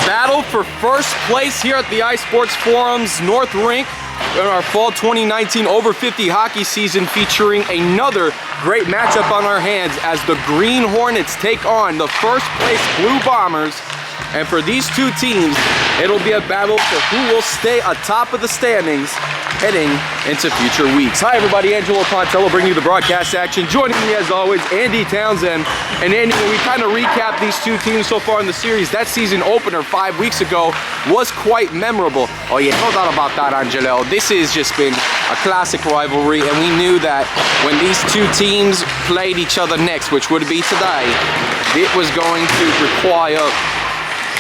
battle for first place here at the iSports Forum's North Rink in our fall 2019 over 50 hockey season, featuring another great matchup on our hands as the Green Hornets take on the first place Blue Bombers. And for these two teams, it'll be a battle for who will stay atop of the standings heading into future weeks. Hi everybody, Angelo Pontello bringing you the broadcast action. Joining me as always, Andy Townsend. And Andy, when we kind of recap these two teams so far in the series, that season opener 5 weeks ago was quite memorable. Oh yeah, no doubt about that, Angelo. This has just been a classic rivalry, and we knew that when these two teams played each other next, which would be today, it was going to require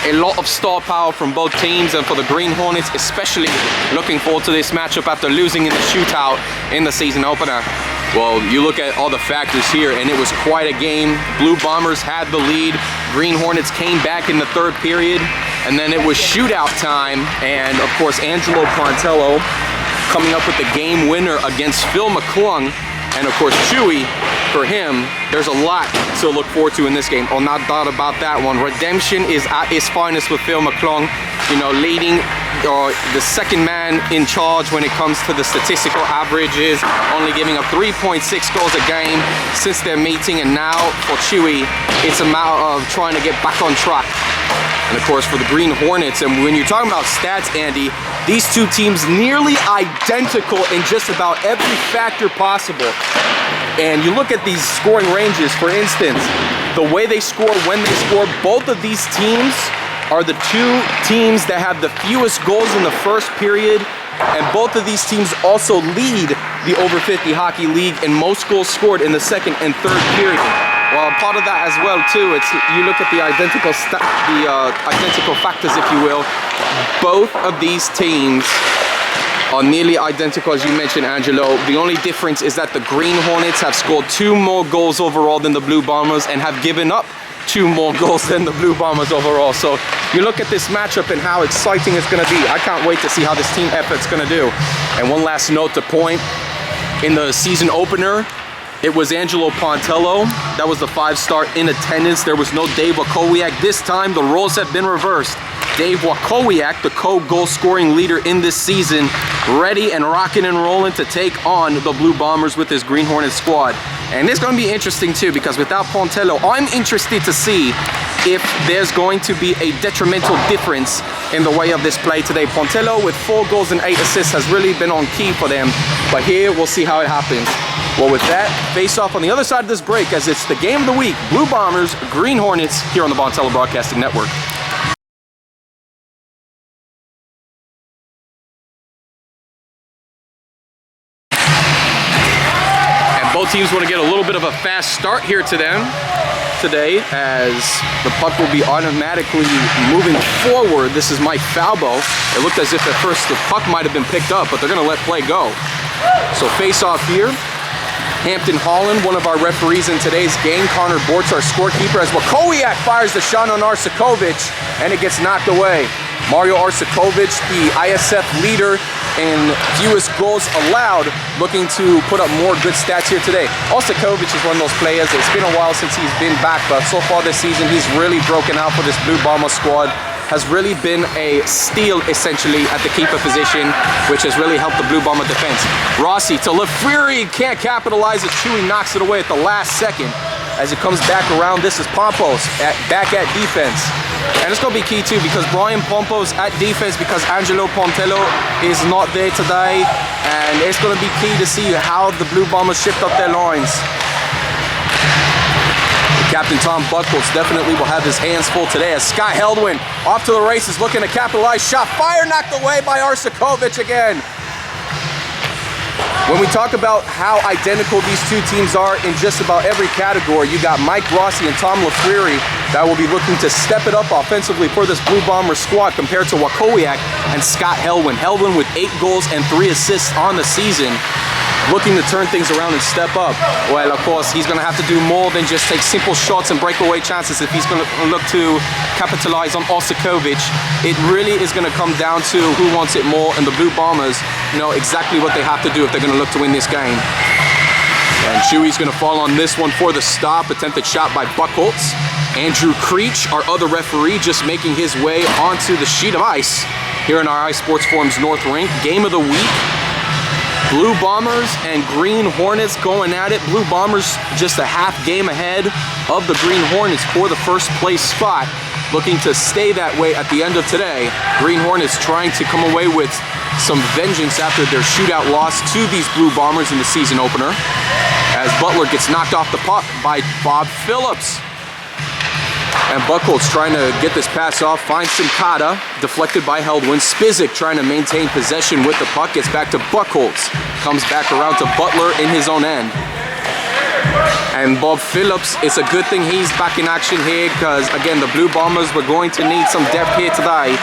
a lot of star power from both teams, and for the Green Hornets especially looking forward to this matchup after losing in the shootout in the season opener. Well, you look at all the factors here and it was quite a game. Blue Bombers had the lead. Green Hornets came back in the third period, and then it was shootout time, and of course Angelo Pontello coming up with the game winner against Phil McClung. And of course, Chewy, for him, there's a lot to look forward to in this game. Oh, not doubt about that one. Redemption is at its finest with Phil McClung, you know, leading the second man in charge when it comes to the statistical averages, only giving up 3.6 goals a game since their meeting. And now for Chewy, it's a matter of trying to get back on track. And of course, for the Green Hornets, and when you're talking about stats, Andy, these two teams nearly identical in just about every factor possible. And you look at these scoring ranges, for instance, the way they score, when they score, both of these teams are the two teams that have the fewest goals in the first period, and both of these teams also lead the over 50 hockey league in most goals scored in the second and third period. Well, part of that as well too, it's you look at the identical factors, if you will. Both of these teams are nearly identical, as you mentioned, Angelo. The only difference is that the Green Hornets have scored 2 more goals overall than the Blue Bombers and have given up 2 more goals than the Blue Bombers overall. So you look at this matchup and how exciting it's going to be. I can't wait to see how this team effort's going to do. And one last note to point, in the season opener, it was Angelo Pontello that was the 5-star in attendance. There was no Dave Wakowiak. This time, the roles have been reversed. Dave Wakowiak, the co-goal scoring leader in this season, ready and rocking and rolling to take on the Blue Bombers with his Green Hornet squad. And it's going to be interesting too, because without Pontello, I'm interested to see if there's going to be a detrimental difference in the way of this play today. Pontello with 4 goals and 8 assists has really been on key for them, but here we'll see how it happens. Well, with that, face off on the other side of this break, as it's the game of the week, Blue Bombers, Green Hornets, here on the Pontello Broadcasting Network. And both teams want to get a little bit of a fast start here today, as the puck will be automatically moving forward. This is Mike Falbo. It looked as if at first the puck might have been picked up, but they're going to let play go. So face off here. Hampton Holland, one of our referees in today's game. Connor Bortz, our scorekeeper, as Wakowiak fires the shot on Arsakovic, and it gets knocked away. Mario Arsakovic, the ISF leader in fewest goals allowed, looking to put up more good stats here today. Arsakovic is one of those players. It's been a while since he's been back, but so far this season, he's really broken out for this Blue Bomber squad. Has really been a steal, essentially, at the keeper position, which has really helped the Blue Bomber defense. Rossi to LaFury, can't capitalize it. Chewy knocks it away at the last second. As it comes back around, this is Pompos back at defense. And it's going to be key, too, because Brian Pompos at defense, because Angelo Pontello is not there today. And it's going to be key to see how the Blue Bombers shift up their lines. Captain Tom Buckles definitely will have his hands full today, as Scott Heldwin off to the races, looking to capitalize. Shot fire, knocked away by Arsakovic again. When we talk about how identical these two teams are in just about every category, you got Mike Rossi and Tom LaFury that will be looking to step it up offensively for this Blue Bomber squad compared to Wakowiak and Scott Heldwin. Heldwin with 8 goals and 3 assists on the season, looking to turn things around and step up. Well, of course, he's going to have to do more than just take simple shots and breakaway chances if he's going to look to capitalize on Arsakovic. It really is going to come down to who wants it more, and the Blue Bombers know exactly what they have to do if they're going to look to win this game. And Chewy's gonna fall on this one for the stop. Attempted shot by Buchholz. Andrew Creech, our other referee, just making his way onto the sheet of ice here in our iSports Forums North Rink. Game of the week. Blue Bombers and Green Hornets going at it. Blue Bombers just a half game ahead of the Green Hornets for the first place spot. Looking to stay that way at the end of today. Green Hornets trying to come away with some vengeance after their shootout loss to these Blue Bombers in the season opener. As Butler gets knocked off the puck by Bob Phillips. And Buchholz trying to get this pass off, finds Sinkata, deflected by Heldwin. Spizik trying to maintain possession with the puck, gets back to Buchholz. Comes back around to Butler in his own end. And Bob Phillips, it's a good thing he's back in action here because, again, the Blue Bombers were going to need some depth here today.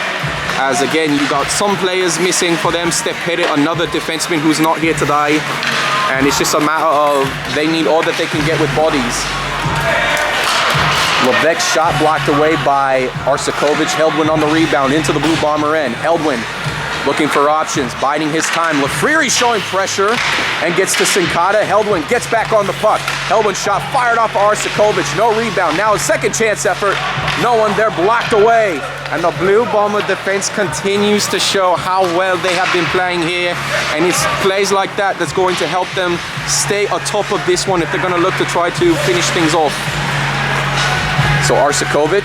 As, again, you got some players missing for them. Steph Pettit, another defenseman who's not here today. And it's just a matter of they need all that they can get with bodies. Levesque's shot blocked away by Arsakovic. Heldwin on the rebound into the Blue Bomber end. Heldwin looking for options, biding his time. Lafreri showing pressure and gets to Sinkata. Heldwin gets back on the puck. Heldwin shot fired off Arsakovic. No rebound. Now a second chance effort. No one there, blocked away. And the Blue Bomber defense continues to show how well they have been playing here. And it's plays like that that's going to help them stay atop of this one if they're going to look to try to finish things off. So Arsakovic,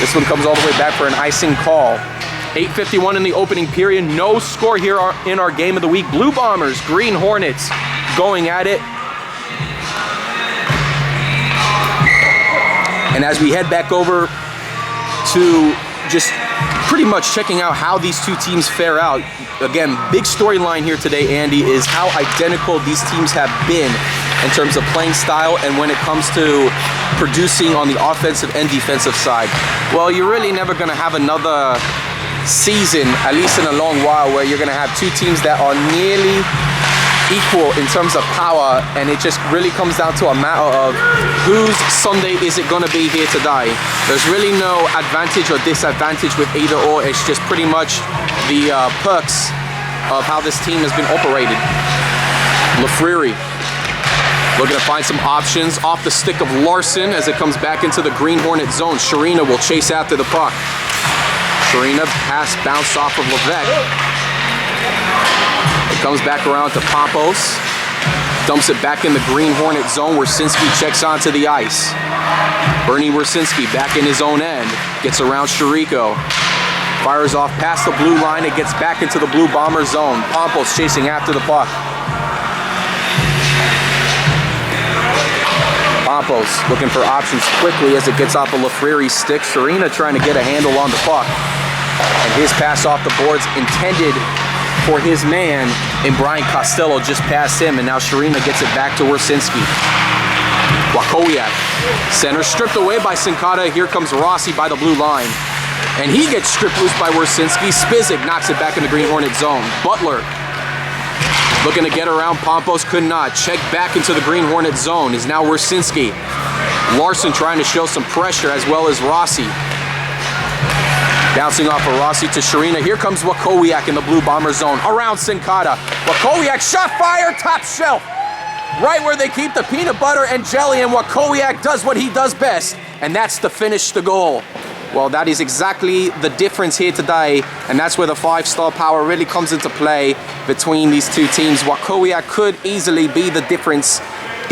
this one comes all the way back for an icing call. 8:51 in the opening period. No score here in our game of the week. Blue Bombers, Green Hornets going at it. And as we head back over to just pretty much checking out how these two teams fare out. Again, big storyline here today, Andy, is how identical these teams have been in terms of playing style and when it comes to producing on the offensive and defensive side. Well, you're really never going to have another season, at least in a long while, where you're going to have two teams that are nearly equal in terms of power, and it just really comes down to a matter of whose Sunday is it going to be here today. There's really no advantage or disadvantage with either or. It's just pretty much the perks of how this team has been operated. Lafreri looking to find some options off the stick of Larson as it comes back into the Green Hornet zone. Sharina will chase after the puck. Sharina pass bounce off of Levesque. It comes back around to Pampos. Dumps it back in the Green Hornet zone. Wersinski checks onto the ice. Bernie Wersinski back in his own end. Gets around Shariko. Fires off past the blue line. It gets back into the Blue Bomber zone. Pampos chasing after the puck. Pampos looking for options quickly as it gets off of Lafreri's stick. Sharina trying to get a handle on the puck. And his pass off the boards intended for his man, and Brian Costello just passed him, and now Sharina gets it back to Wersinski. Wakowiak, center stripped away by Sinkata. Here comes Rossi by the blue line. And he gets stripped loose by Wersinski. Spizik knocks it back in the Green Hornet zone. Butler looking to get around Pampos, could not. Check back into the Green Hornet zone is now Wersinski. Larson trying to show some pressure as well as Rossi. Bouncing off of Rossi to Sharina. Here comes Wakowiak in the Blue Bomber zone. Around Sinkata. Wakowiak shot fire, top shelf. Right where they keep the peanut butter and jelly, and Wakowiak does what he does best, and that's to finish the goal. Well, that is exactly the difference here today, and that's where the five-star power really comes into play between these two teams. Wakowiak could easily be the difference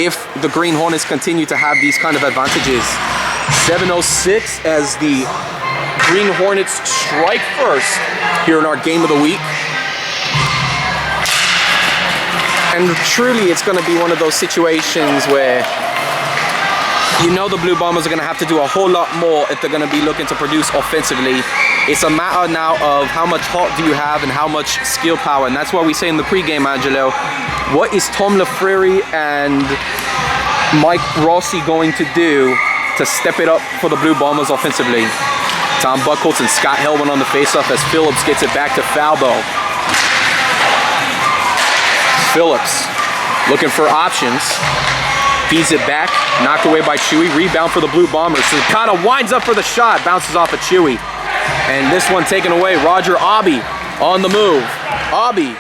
if the Green Hornets continue to have these kind of advantages. 7:06 as the Green Hornets strike first here in our game of the week. And truly, it's going to be one of those situations where you know the Blue Bombers are going to have to do a whole lot more if they're going to be looking to produce offensively. It's a matter now of how much heart do you have and how much skill power. And that's why we say in the pregame, Angelo, what is Tom Lafreri and Mike Rossi going to do to step it up for the Blue Bombers offensively? Tom Buchholz and Scott Heldwin on the faceoff as Phillips gets it back to Falbo. Phillips looking for options. Feeds it back, knocked away by Chewy. Rebound for the Blue Bombers. Sinkata winds up for the shot, bounces off of Chewy. And this one taken away. Roger Aubie on the move. Aubie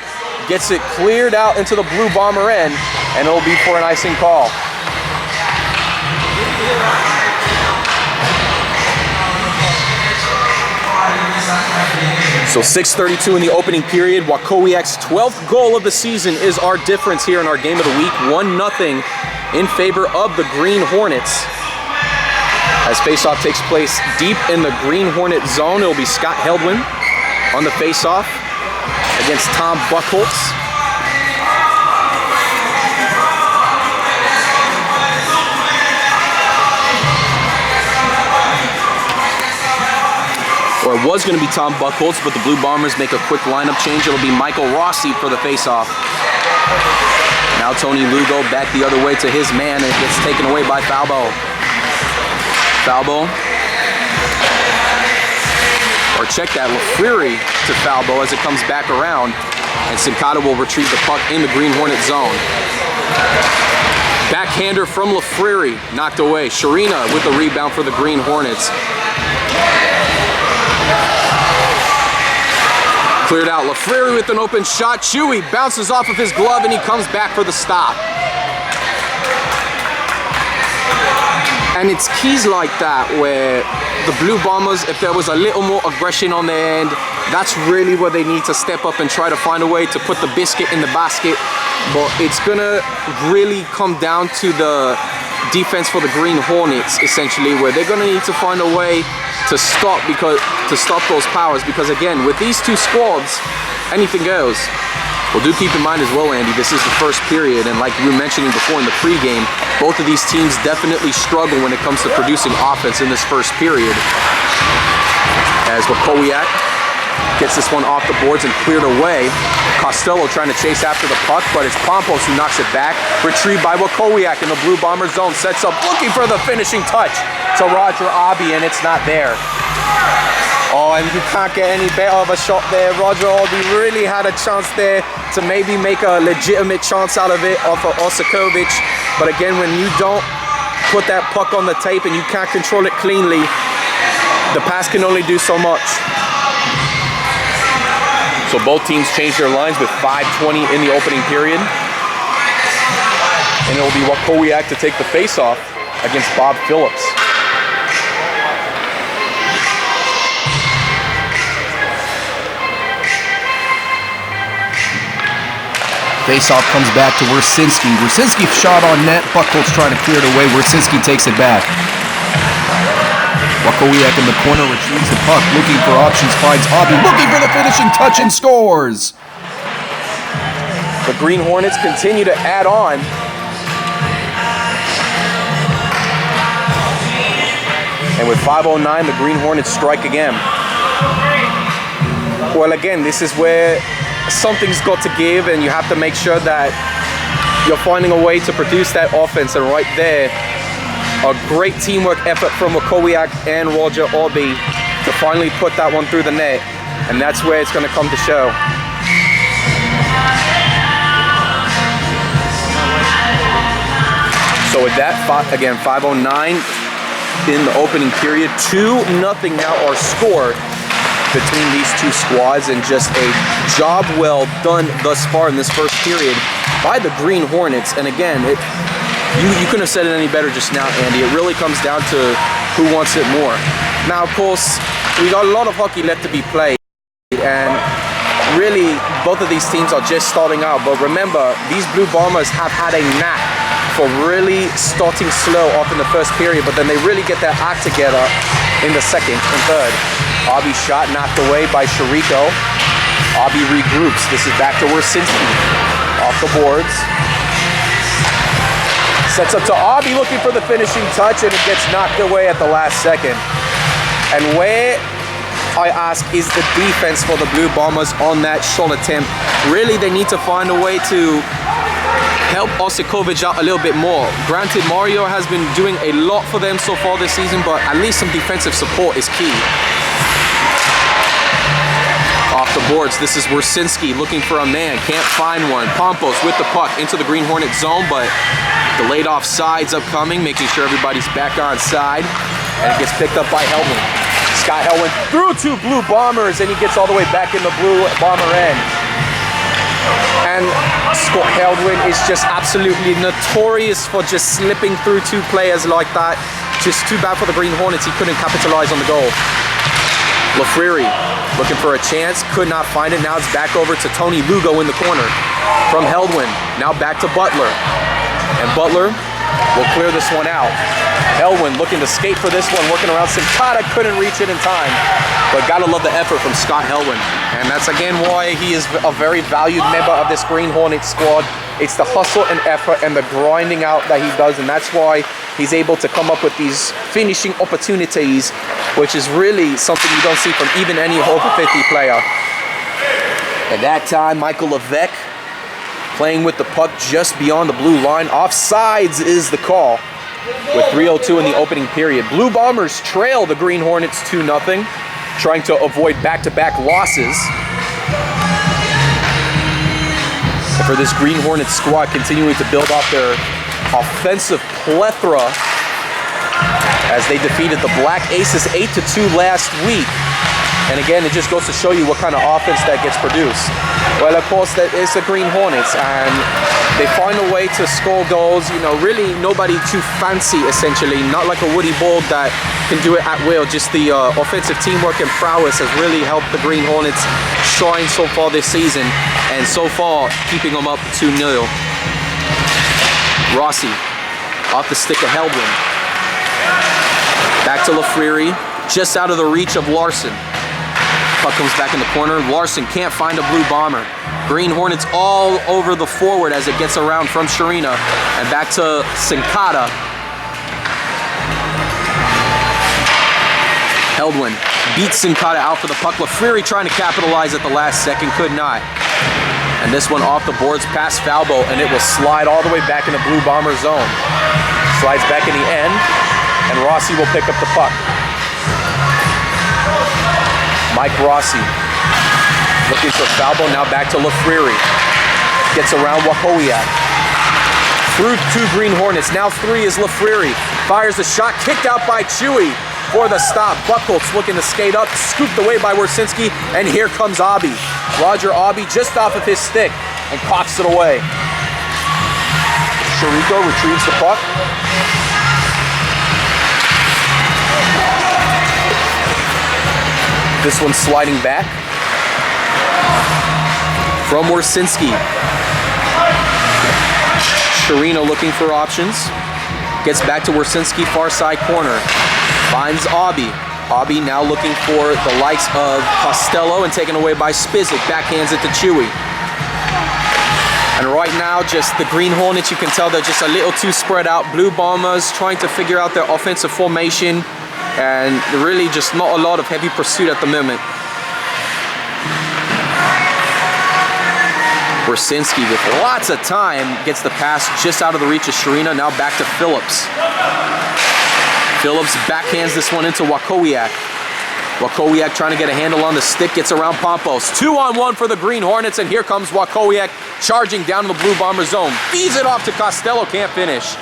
gets it cleared out into the Blue Bomber end, and it'll be for an icing call. So 6:32 in the opening period. Wakowiak's 12th goal of the season is our difference here in our game of the week. 1-0 in favor of the Green Hornets. As faceoff takes place deep in the Green Hornet zone, it'll be Scott Heldwin on the faceoff against Tom Buckholtz. Or it was going to be Tom Buckholtz, but the Blue Bombers make a quick lineup change. It'll be Michael Rossi for the faceoff. Now Tony Lugo back the other way to his man, and it gets taken away by Falbo. Falbo. Or check that, LaFleury to Falbo as it comes back around, and Sincata will retrieve the puck in the Green Hornet zone. Backhander from LaFleury, knocked away. Sharina with the rebound for the Green Hornets. Cleared out. LaFleury with an open shot. Chewy bounces off of his glove and he comes back for the stop. And it's keys like that where the Blue Bombers, if there was a little more aggression on their end, that's really where they need to step up and try to find a way to put the biscuit in the basket. But it's gonna really come down to the defense for the Green Hornets, essentially, where they're gonna need to find a way to stop those powers, because again, with these two squads, anything goes. Well, do keep in mind as well, Andy, this is the first period, and like we were mentioning before in the pregame, both of these teams definitely struggle when it comes to producing offense in this first period. As Wakowiak gets this one off the boards and cleared away. Costello trying to chase after the puck, but it's Pompos who knocks it back. Retrieved by Wakowiak in the Blue Bomber zone. Sets up, looking for the finishing touch to Roger Obby, and it's not there. Oh, and you can't get any better of a shot there. Roger Obby really had a chance there to maybe make a legitimate chance out of it off of Osikovic. But again, when you don't put that puck on the tape and you can't control it cleanly, the pass can only do so much. So both teams changed their lines with 5:20 in the opening period. And it will be Wakowiak to take the face-off against Bob Phillips. Face-off comes back to Wersinski. Wersinski shot on net. Buckholtz trying to clear it away. Wersinski takes it back. Wakowiak in the corner retrieves the puck, looking for options, finds Obby, looking for the finishing touch and scores! The Green Hornets continue to add on. And with 5:09, the Green Hornets strike again. Well, again, this is where something's got to give, and you have to make sure that you're finding a way to produce that offense, and right there, a great teamwork effort from Wakowiak and Roger Obby to finally put that one through the net, and that's where it's going to come to show. So with that, again, 5:09 in the opening period, 2-0 now our score between these two squads, and just a job well done thus far in this first period by the Green Hornets. And again, you couldn't have said it any better just now, Andy. It really comes down to who wants it more. Now, of course, we got a lot of hockey left to be played, and really, both of these teams are just starting out. But remember, these Blue Bombers have had a knack for really starting slow off in the first period, but then they really get their act together in the second and third. Obby's shot knocked away by Shariko. Obby regroups. This is back to Wersinski. Off the boards. Sets up to Obby, looking for the finishing touch, and it gets knocked away at the last second. And where, I ask, is the defense for the Blue Bombers on that shot attempt? Really, they need to find a way to help Osikovic out a little bit more. Granted, Mario has been doing a lot for them so far this season, but at least some defensive support is key. Off the boards, this is Wersinski looking for a man, can't find one. Pompos with the puck into the Green Hornet zone, but delayed offsides upcoming, making sure everybody's back on side, and it gets picked up by Helwin. Scott Helwin through two Blue Bombers, and he gets all the way back in the Blue Bomber end. And Scott Heldwin is just absolutely notorious for just slipping through two players like that. Just too bad for the Green Hornets, he couldn't capitalize on the goal. Lafriri looking for a chance, could not find it. Now it's back over to Tony Lugo in the corner. From Heldwin, now back to Butler. And Butler will clear this one out. Heldwin looking to skate for this one, working around Sincata, couldn't reach it in time. But gotta love the effort from Scott Heldwin. And that's again why he is a very valued member of this Green Hornets squad. It's the hustle and effort and the grinding out that he does, and that's why he's able to come up with these finishing opportunities, which is really something you don't see from even any over 50 player. At that time, Michael Levesque playing with the puck just beyond the blue line. Offsides is the call with 3:02 in the opening period. Blue Bombers trail the Green Hornets 2-0, trying to avoid back-to-back losses. And for this Green Hornets squad, continuing to build off their offensive plethora as they defeated the Black Aces 8-2 last week. And again, it just goes to show you what kind of offense that gets produced. Well, of course, that is the Green Hornets, and they find a way to score goals. You know, really nobody too fancy, essentially. Not like a Woody Bold that can do it at will. Just the offensive teamwork and prowess has really helped the Green Hornets shine so far this season. And so far, keeping them up 2-0. Rossi off the stick of Heldwin. Back to Lafriri, just out of the reach of Larson. Puck comes back in the corner. Larson can't find a Blue Bomber. Green Hornets all over the forward as it gets around from Sharina. And back to Sincata. Heldwin beats Sincata out for the puck. Lafriri trying to capitalize at the last second, could not. And this one off the boards past Falbo, and it will slide all the way back in the Blue Bomber zone. Slides back in the end, and Rossi will pick up the puck. Mike Rossi looking for Falbo, now back to Lafriri. Gets around Wakowiak. Through two Green Hornets, now three is Lafriri. Fires the shot, kicked out by Chewy for the stop. Buchholz looking to skate up, scooped away by Wersinski, and here comes Obby. Roger Obby just off of his stick and coughs it away. Chirico retrieves the puck. This one sliding back from Wersinski. Sharina looking for options. Gets back to Wersinski, far side corner. Finds Obby. Obby now looking for the likes of Costello and taken away by Spizik. Backhands it to Chewy. And right now, just the Green Hornets, you can tell they're just a little too spread out. Blue Bombers trying to figure out their offensive formation. And really just not a lot of heavy pursuit at the moment. Wersinski with lots of time gets the pass just out of the reach of Sharina. Now back to Phillips. Phillips backhands this one into Wakowiak. Wakowiak trying to get a handle on the stick, gets around Pompos. 2-on-1 for the Green Hornets, and here comes Wakowiak charging down in the Blue Bomber zone. Feeds it off to Costello, can't finish.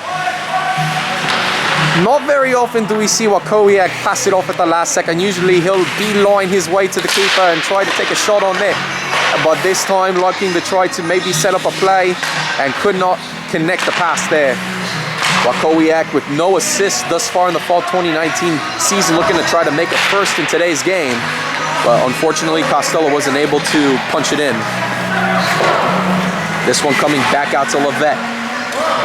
Not very often do we see Wakowiak pass it off at the last second. Usually he'll beeline his way to the keeper and try to take a shot on net. But this time looking to try to maybe set up a play and could not connect the pass there. Wakowiak with no assist thus far in the fall 2019 season, looking to try to make it first in today's game. But unfortunately, Costello wasn't able to punch it in. This one coming back out to Levesque.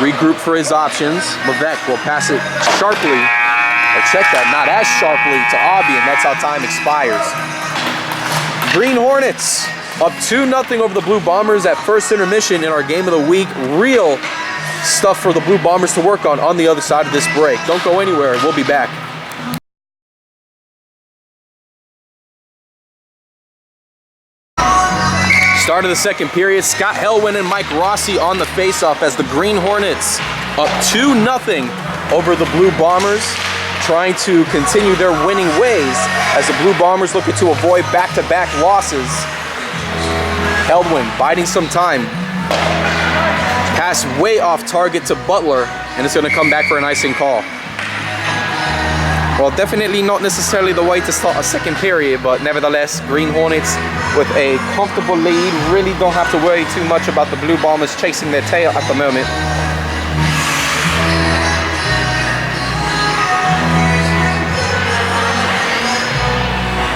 Regroup for his options. Levesque will pass it sharply, or check that, not as sharply, to Obby, and that's how time expires. Green Hornets up 2-0 over the Blue Bombers at first intermission in our game of the week. Real stuff for the Blue Bombers to work on the other side of this break. Don't go anywhere, we'll be back. Start of the second period, Scott Heldwin and Mike Rossi on the faceoff as the Green Hornets up 2-0 over the Blue Bombers, trying to continue their winning ways as the Blue Bombers looking to avoid back-to-back losses. Heldwin biding some time. Pass way off target to Butler, and it's going to come back for an icing call. Well, definitely not necessarily the way to start a second period, but nevertheless, Green Hornets with a comfortable lead. Really don't have to worry too much about the Blue Bombers chasing their tail at the moment.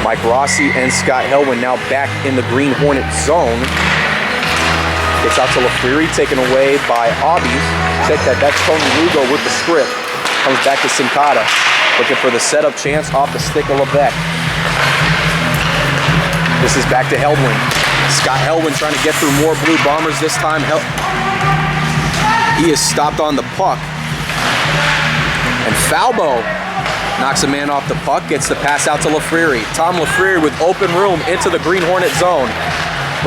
Mike Rossi and Scott Helwin now back in the Green Hornet zone. Gets out to LaFreary, taken away by Obi. Check that, that's Tony Lugo with the script. Comes back to Sincata, looking for the setup chance off the stick of Levesque. This is back to Helwin. Scott Helwin trying to get through more Blue Bombers this time. He is stopped on the puck. And Falbo knocks a man off the puck, gets the pass out to LaFreary. Tom LaFreary with open room into the Green Hornet zone.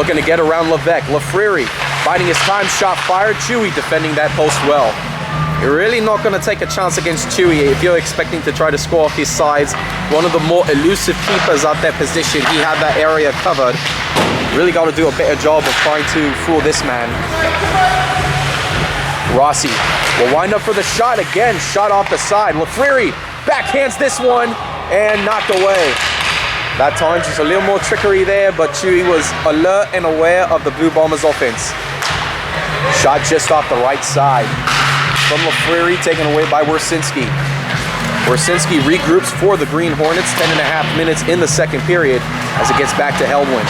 Looking to get around Levesque. LaFreary finding his time, shot fired. Chewy defending that post well. You're really not going to take a chance against Chewy if you're expecting to try to score off his sides. One of the more elusive keepers at that position. He had that area covered. Really got to do a better job of trying to fool this man. Rossi will wind up for the shot again. Shot off the side. LaFreary backhands this one and knocked away. That time just a little more trickery there, but Chewy was alert and aware of the Blue Bombers offense. Shot just off the right side. From LaFreary, taken away by Wersinski. Wersinski regroups for the Green Hornets, 10.5 minutes in the second period as it gets back to Helwin.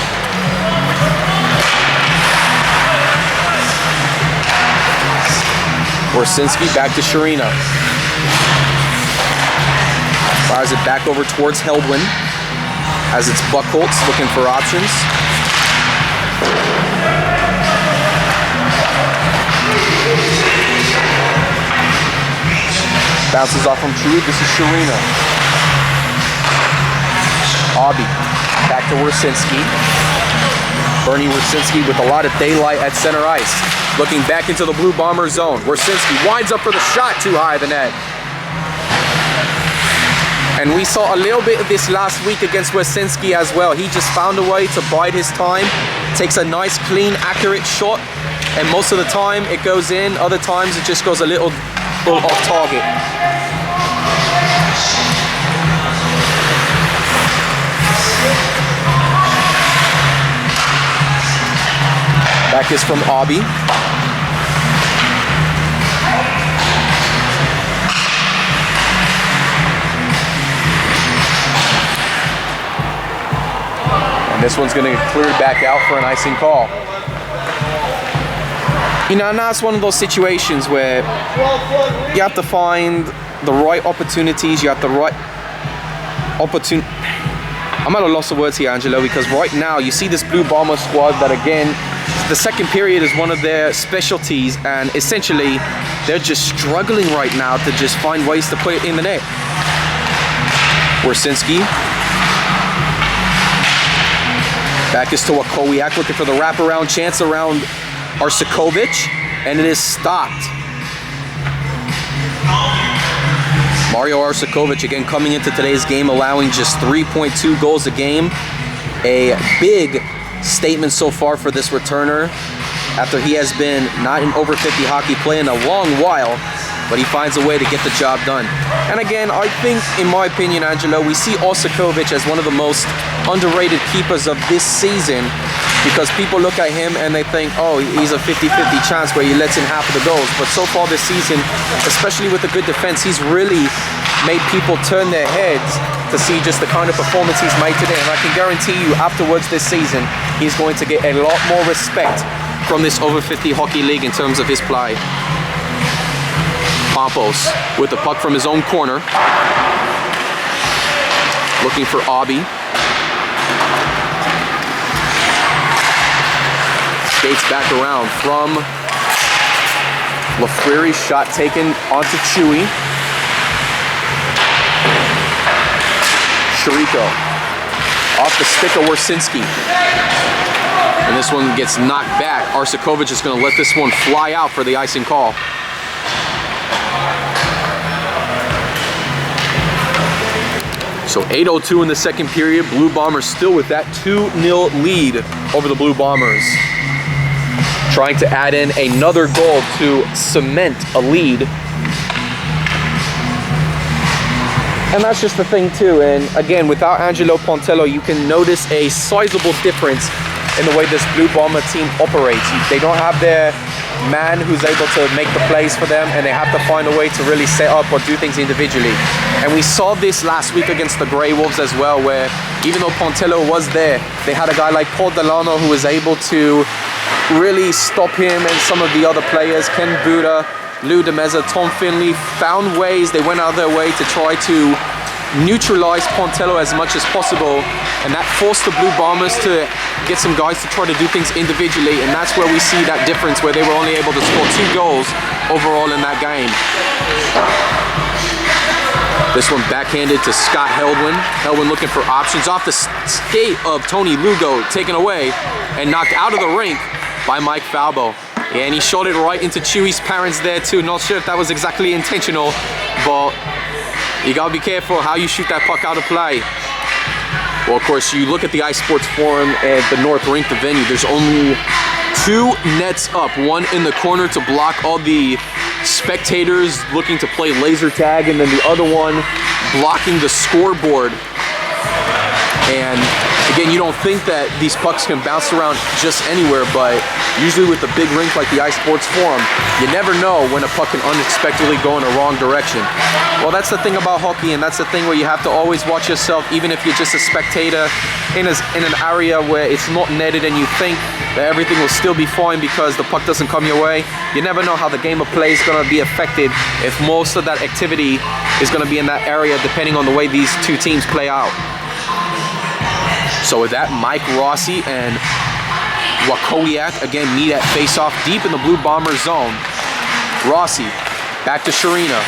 Wersinski back to Sharina. Fires it back over towards Helwin as it's Buckholtz looking for options. Bounces off from Chewy. This is Sharina. Obi back to Wersinski. Bernie Wersinski with a lot of daylight at center ice. Looking back into the Blue Bomber zone. Wersinski winds up for the shot too high the net. And we saw a little bit of this last week against Wersinski as well. He just found a way to bide his time. Takes a nice, clean, accurate shot. And most of the time it goes in. Other times it just goes a little off target. Back is from Obi. And this one's going to get cleared back out for an icing call. You know, now it's one of those situations where you have to find the right opportunities, you have the right opportunity. I'm at a loss of words here, Angelo, because right now you see this Blue Bomber squad that, again, the second period is one of their specialties, and essentially they're just struggling right now to just find ways to put it in the net. Wersinski. Back is to Wakowiak looking for the wraparound chance around Arsakovic, and it is stopped. Mario Arsakovic again coming into today's game, allowing just 3.2 goals a game. A big statement so far for this returner after he has been not in over 50 hockey play in a long while, but he finds a way to get the job done. And again, I think, in my opinion, Angelo, we see Arsakovic as one of the most underrated keepers of this season, because people look at him and they think, oh, he's a 50-50 chance where he lets in half of the goals. But so far this season, especially with the good defense, he's really made people turn their heads to see just the kind of performance he's made today. And I can guarantee you, afterwards this season, he's going to get a lot more respect from this over 50 hockey league in terms of his play. Pompos with the puck from his own corner. Looking for Obi. Skates back around from LaFreary. Shot taken onto Chewy. Shariko off the stick of Wersinski. And this one gets knocked back. Arsakovic is going to let this one fly out for the icing call. So 8:02 in the second period. Blue Bombers still with that 2-0 lead over the Blue Bombers. Trying to add in another goal to cement a lead. And that's just the thing too. And again, without Angelo Pontello, you can notice a sizable difference in the way this Blue Bomber team operates. They don't have their man who's able to make the plays for them, and they have to find a way to really set up or do things individually. And we saw this last week against the Grey Wolves as well, where even though Pontello was there, they had a guy like Paul Delano who was able to really stop him and some of the other players. Ken Buda, Lou DeMeza, Tom Finley found ways, they went out of their way to try to neutralize Pontello as much as possible, and that forced the Blue Bombers to get some guys to try to do things individually, and that's where we see that difference, where they were only able to score 2 goals overall in that game. This one backhanded to Scott Heldwin. Heldwin looking for options off the skate of Tony Lugo, taken away and knocked out of the rink by Mike Falbo. Yeah, and he shot it right into Chewy's parents there too. Not sure if that was exactly intentional, but you gotta be careful how you shoot that puck out of play. Well, of course, you look at the Ice Sports Forum at the North Rink, the venue, there's only 2 nets up. One in the corner to block all the spectators looking to play laser tag, and then the other one blocking the scoreboard. And again, you don't think that these pucks can bounce around just anywhere, but usually with a big rink like the Ice Sports Forum, you never know when a puck can unexpectedly go in a wrong direction. Well, that's the thing about hockey, and that's the thing where you have to always watch yourself, even if you're just a spectator in an area where it's not netted and you think that everything will still be fine because the puck doesn't come your way. You never know how the game of play is going to be affected if most of that activity is going to be in that area, depending on the way these 2 teams play out. So with that, Mike Rossi and Wakowiak again meet at face-off deep in the Blue Bomber zone. Rossi back to Sharina.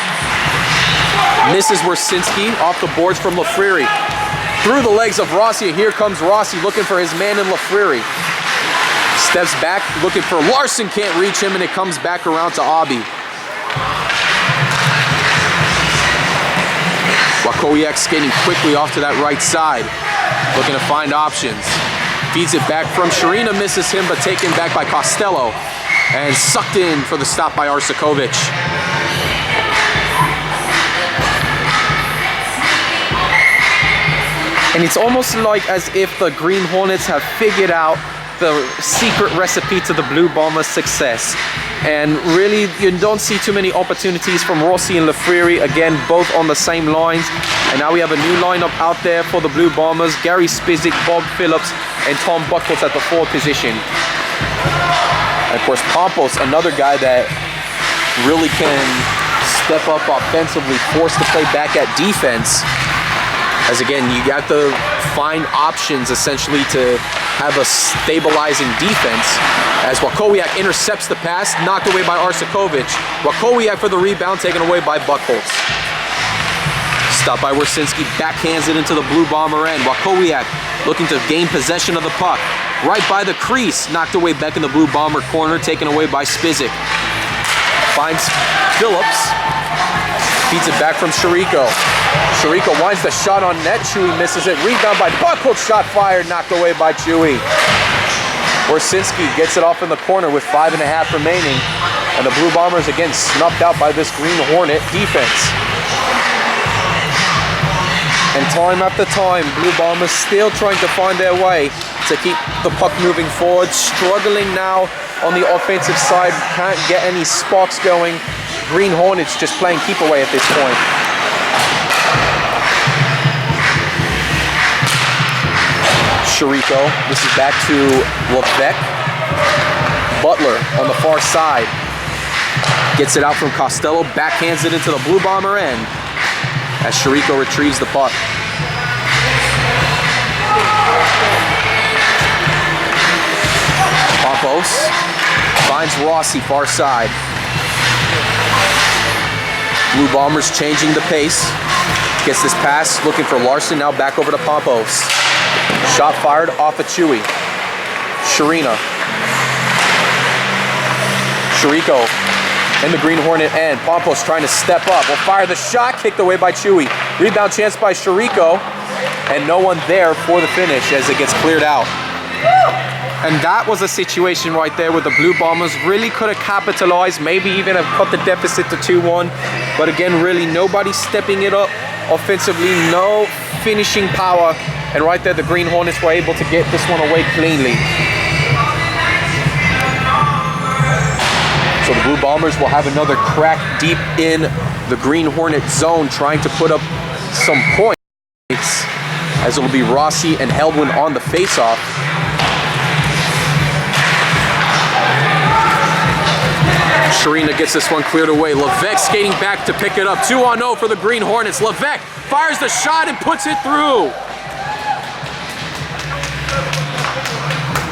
Misses Wersinski off the boards from Lafriri. Through the legs of Rossi, and here comes Rossi looking for his man in Lafriri. Steps back, looking for Larson, can't reach him, and it comes back around to Aubie. Wakowiak skating quickly off to that right side, looking to find options. Feeds it back from Sharina, misses him, but taken back by Costello, and sucked in for the stop by Arsakovic. And it's almost like as if the Green Hornets have figured out the secret recipe to the Blue Bombers' success. And really, you don't see too many opportunities from Rossi and Lafriri, again, both on the same lines. And now we have a new lineup out there for the Blue Bombers. Gary Spizik, Bob Phillips, and Tom Buckles at the 4th position. And of course, Pompos, another guy that really can step up offensively, forced to play back at defense. As again, you got to find options essentially to have a stabilizing defense. As Wakowiak intercepts the pass, knocked away by Arsakovic. Wakowiak for the rebound, taken away by Buckholz. Stopped by Wersinski, backhands it into the Blue Bomber end. Wakowiak looking to gain possession of the puck. Right by the crease, knocked away back in the Blue Bomber corner, taken away by Spizik. Finds Phillips, feeds it back from Shariko. Shariko winds the shot on net, Chewy misses it. Rebound by Buckholz, shot fired, knocked away by Chewy. Wersinski gets it off in the corner with 5.5 remaining. And the Blue Bombers again snuffed out by this Green Hornet defense. And time after time, Blue Bombers still trying to find their way to keep the puck moving forward. Struggling now on the offensive side, can't get any sparks going. Green Hornets just playing keep away at this point. Shariko, this is back to Levesque. Butler on the far side. Gets it out from Costello, backhands it into the Blue Bomber end as Shariko retrieves the puck. Pompos finds Rossi, far side. Blue Bombers changing the pace. Gets this pass, looking for Larson, now back over to Pompos. Shot fired off of Chewy. Sharina. Shariko in the Green Hornet end. Pompos trying to step up. Will fire the shot, kicked away by Chewy. Rebound chance by Shariko, and no one there for the finish as it gets cleared out. And that was a situation right there where the Blue Bombers really could have capitalized, maybe even have cut the deficit to 2-1. But again, really nobody stepping it up offensively, no finishing power. And right there, the Green Hornets were able to get this one away cleanly. So the Blue Bombers will have another crack deep in the Green Hornet zone, trying to put up some points, as it will be Rossi and Heldwin on the face-off. Sharina gets this one cleared away. Levesque skating back to pick it up. 2-on-0 for the Green Hornets. Levesque fires the shot and puts it through.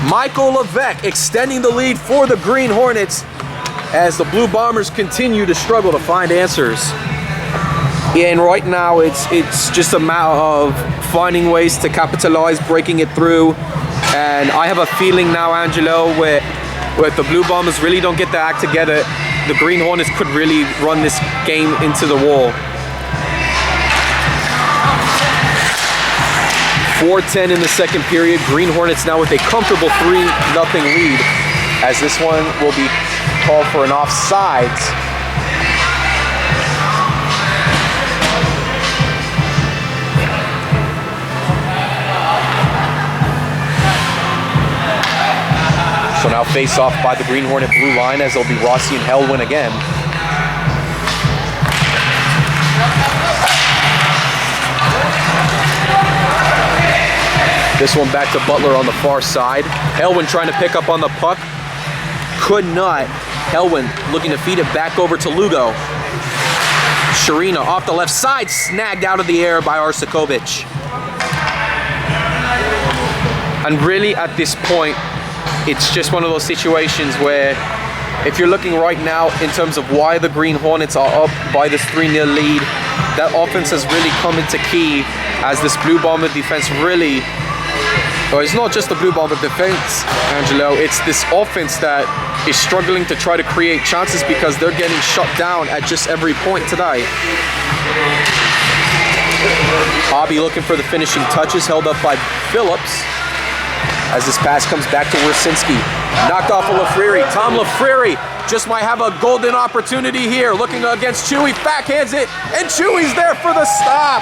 Michael Levesque extending the lead for the Green Hornets as the Blue Bombers continue to struggle to find answers. Yeah, and right now it's just a matter of finding ways to capitalize, breaking it through. And I have a feeling now, Angelo, where if the Blue Bombers really don't get their act together, the Green Hornets could really run this game into the wall. 4:10 in the second period. Green Hornets now with a comfortable 3-0 lead, as this one will be called for an offsides. So now face off by the Green Hornet blue line, as it'll be Rossi and Heldwin again. This one back to Butler on the far side. Heldwin trying to pick up on the puck. Could not. Heldwin looking to feed it back over to Lugo. Sharina off the left side, snagged out of the air by Arsakovic. And really at this point, it's just one of those situations where if you're looking right now in terms of why the Green Hornets are up by this 3-0 lead, that offense has really come into key as this Blue Bomber defense really, or it's not just the Blue Bomber defense, Angelo, it's this offense that is struggling to try to create chances because they're getting shut down at just every point today. Hobby looking for the finishing touches, held up by Phillips. As this pass comes back to Wersinski. Knocked off of Lafriri. Tom Lafriri just might have a golden opportunity here. Looking against Chewy, backhands it, and Chewy's there for the stop.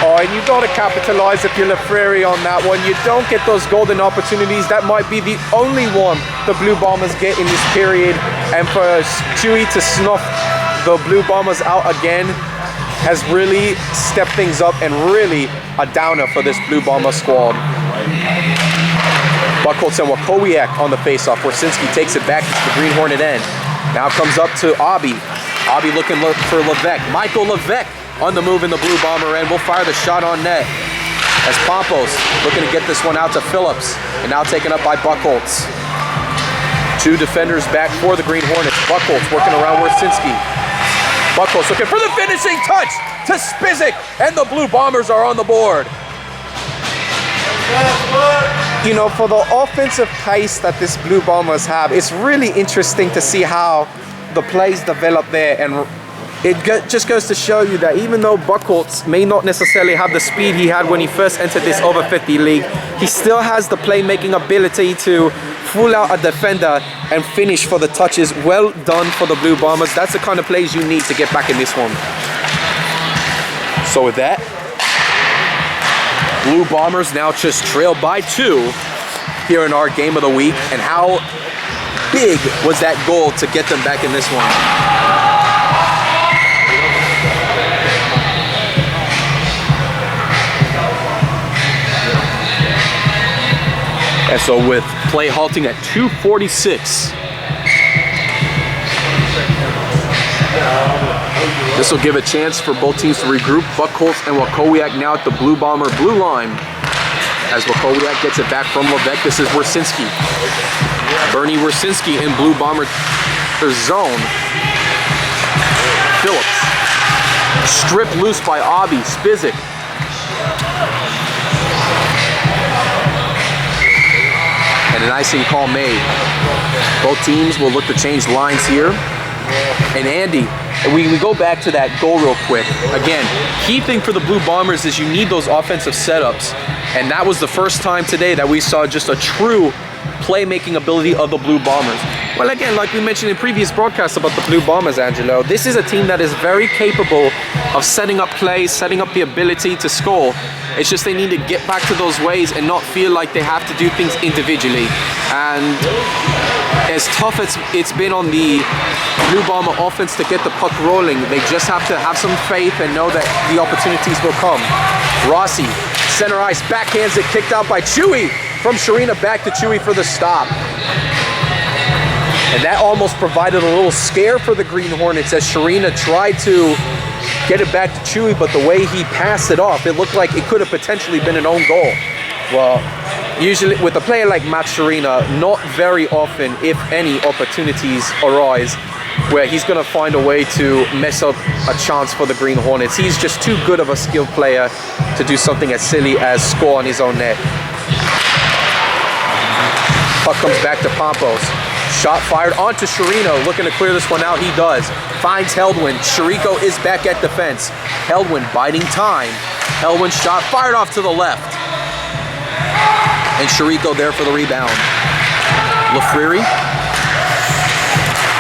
Oh, and you gotta capitalize if you're Lafriri on that one. You don't get those golden opportunities. That might be the only one the Blue Bombers get in this period. And for Chewy to snuff the Blue Bombers out again has really stepped things up and really a downer for this Blue Bomber squad. Buckholz and Wakowiak on the faceoff. Wersinski takes it back to the Green Hornet end. Now comes up to Abi. Abi looking for Levesque. Michael Levesque on the move in the Blue Bomber end. Will fire the shot on net. As Pompos looking to get this one out to Phillips. And now taken up by Buckholz. Two defenders back for the Green Hornets. Buckholz working around Wersinski. Buckholz looking for the finishing touch to Spizik, and the Blue Bombers are on the board. You know, for the offensive pace that this Blue Bombers have, it's really interesting to see how the plays develop there, and it just goes to show you that even though Buckholz may not necessarily have the speed he had when he first entered this over 50 league, he still has the playmaking ability to fool out a defender and finish for the touches. Well done for the Blue Bombers. That's the kind of plays you need to get back in this one. So with that, Blue Bombers now just trail by 2 here in our game of the week. And how big was that goal to get them back in this one? And so with play halting at 2:46, this will give a chance for both teams to regroup. Buckholz and Wakowiak now at the Blue Bomber blue line. As Wakowiak gets it back from Levesque, this is Wersinski. Bernie Wersinski in Blue Bomber zone. Phillips. Stripped loose by Abi. Spizik. And an icing call made. Both teams will look to change lines here. And Andy, we go back to that goal real quick. Again, key thing for the Blue Bombers is you need those offensive setups. And that was the first time today that we saw just a true playmaking ability of the Blue Bombers. Well, again, like we mentioned in previous broadcasts about the Blue Bombers, Angelo, this is a team that is very capable of setting up plays, setting up the ability to score. It's just they need to get back to those ways and not feel like they have to do things individually. And as tough as it's been on the Blue Bomber offense to get the puck rolling, they just have to have some faith and know that the opportunities will come. Rossi, center ice, backhands it, kicked out by Chewy. From Sharina back to Chewy for the stop. And that almost provided a little scare for the Green Hornets as Sharina tried to get it back to Chewy, but the way he passed it off, it looked like it could have potentially been an own goal. Well, usually with a player like Matt Sharina, not very often, if any, opportunities arise where he's going to find a way to mess up a chance for the Green Hornets. He's just too good of a skilled player to do something as silly as score on his own net. Puck comes back to Pompos. Shot fired onto Sharino, looking to clear this one out. He does. Finds Heldwin. Shariko is back at defense. Heldwin biding time. Heldwin shot fired off to the left. And Shariko there for the rebound. Lafriri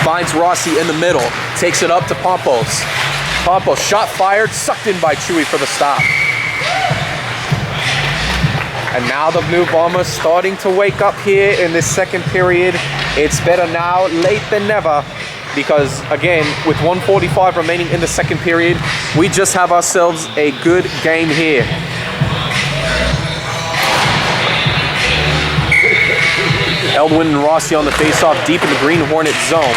finds Rossi in the middle. Takes it up to Pompos. Pompos shot fired, sucked in by Chewy for the stop. And now the Blue Bombers starting to wake up here in this second period. It's better now late than never, because again, with 1:45 remaining in the second period, we just have ourselves a good game here. Eldwin and Rossi on the faceoff deep in the Green Hornet zone.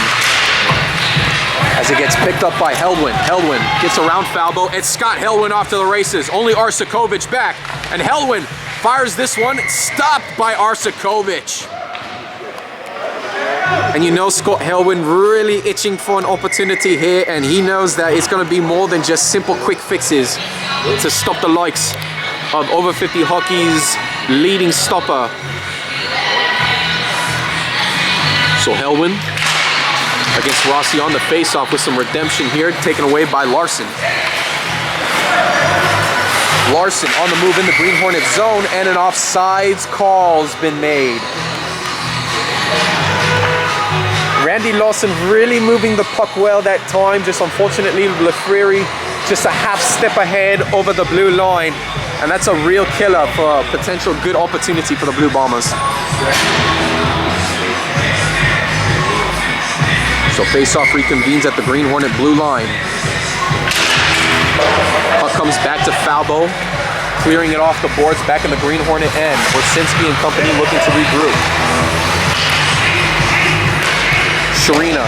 As it gets picked up by Heldwin. Heldwin gets around Falbo. It's Scott Heldwin off to the races. Only Arsakovic back. And Heldwin fires this one, stopped by Arsakovic. And you know Scott Heldwin really itching for an opportunity here, and he knows that it's going to be more than just simple quick fixes to stop the likes of Over 50 Hockey's leading stopper. So Heldwin against Rossi on the faceoff with some redemption here, taken away by Larson. Larson on the move in the Green Hornet zone, and an offsides call's been made. Randy Lawson really moving the puck well that time, just unfortunately Lafriri just a half step ahead over the blue line, and that's a real killer for a potential good opportunity for the Blue Bombers. So face-off reconvenes at the Green Hornet blue line. Puck comes back to Falbo, clearing it off the boards back in the Green Hornet end. Orsinski and company looking to regroup. Sharina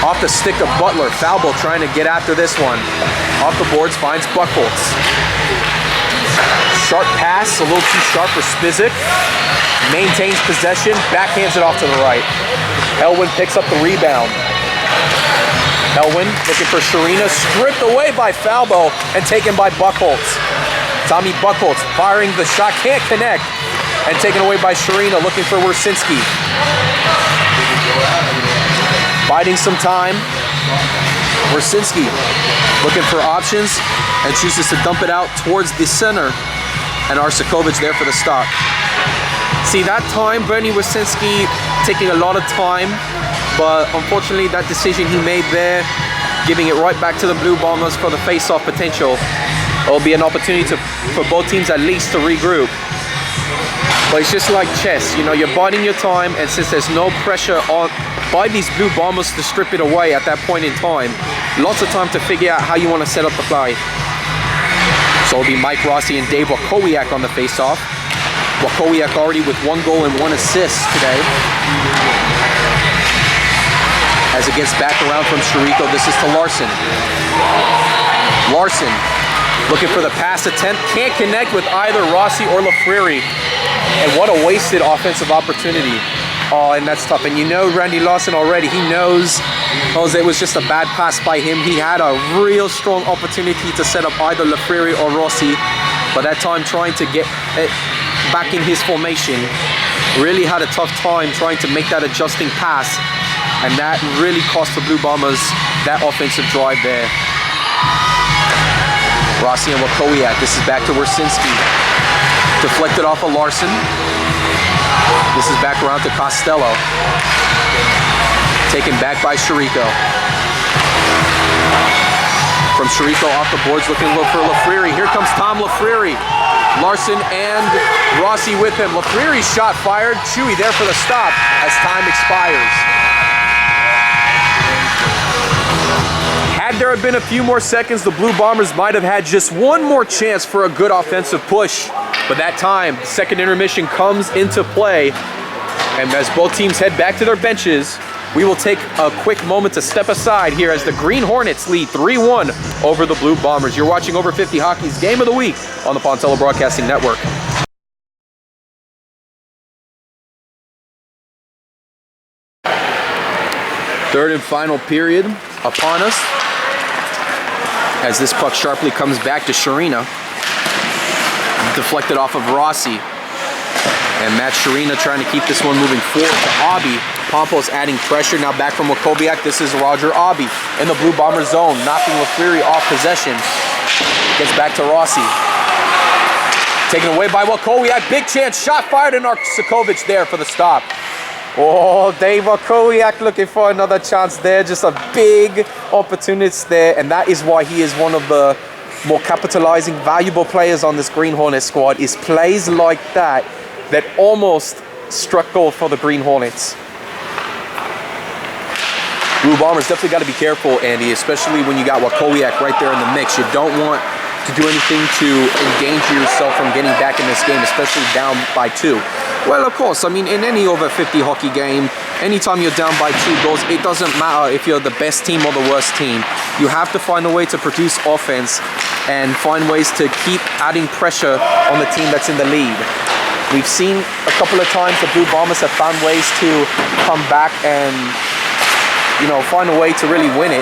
off the stick of Butler. Falbo trying to get after this one. Off the boards, finds Buchholz. Sharp pass, a little too sharp for Spizik. Maintains possession, backhands it off to the right. Elwin picks up the rebound. Elwin looking for Sharina, stripped away by Falbo and taken by Buchholz. Tommy Buchholz firing the shot, can't connect, and taken away by Sharina, looking for Wersinski. Biding some time. Wersinski looking for options and chooses to dump it out towards the center. And Arsakovic there for the stop. See, that time, Bernie Wersinski taking a lot of time, but unfortunately that decision he made there, giving it right back to the Blue Bombers for the face-off potential. It'll be an opportunity for both teams at least to regroup. But it's just like chess, you know, you're biding your time, and since there's no pressure on by these Blue Bombers to strip it away at that point in time, lots of time to figure out how you want to set up the play. So it'll be Mike Rossi and Dave Wakowiak on the face-off. Wakowiak already with 1 goal and 1 assist today. As it gets back around from Shariko, this is to Larson. Larson looking for the pass attempt, can't connect with either Rossi or Lafriri. And what a wasted offensive opportunity. Oh, and that's tough. And you know Randy Lawson already, he knows it was just a bad pass by him. He had a real strong opportunity to set up either Lafriri or Rossi, but that time trying to get it back in his formation, really had a tough time trying to make that adjusting pass, and that really cost the Blue Bombers that offensive drive there. Rossi and Wakowiak, this is back to Wersinski. Deflected off of Larson. This is back around to Costello. Taken back by Shariko. From Shariko off the boards, looking for Lafriri. Here comes Tom Lafriri. Larson and Rossi with him. Lafriri's shot fired. Chewy there for the stop as time expires. Had there been a few more seconds, the Blue Bombers might have had just one more chance for a good offensive push. But that time, the second intermission comes into play. And as both teams head back to their benches, we will take a quick moment to step aside here as the Green Hornets lead 3-1 over the Blue Bombers. You're watching Over 50 Hockey's Game of the Week on the Pontello Broadcasting Network. Third and final period upon us as this puck sharply comes back to Sharina. Deflected off of Rossi. And Matt Sharina trying to keep this one moving forward to Aubie. Pompos adding pressure. Now back from Wakowiak. This is Roger Aubie in the Blue Bomber zone, knocking Lafriri off possession. Gets back to Rossi. Taken away by Wakowiak. Big chance. Shot fired, and Arsakovic there for the stop. Oh, Dave Wakowiak looking for another chance there. Just a big opportunity there. And that is why he is one of the more capitalizing, valuable players on this Green Hornet squad, is plays like that that almost struck gold for the Green Hornets. Blue Bombers definitely got to be careful, Andy, especially when you got Wakowiak right there in the mix. You don't want to do anything to endanger yourself from getting back in this game, especially down by 2. Well, of course, I mean, in any over 50 hockey game, anytime you're down by 2 goals, it doesn't matter if you're the best team or the worst team. You have to find a way to produce offense and find ways to keep adding pressure on the team that's in the lead. We've seen a couple of times the Blue Bombers have found ways to come back and, you know, find a way to really win it,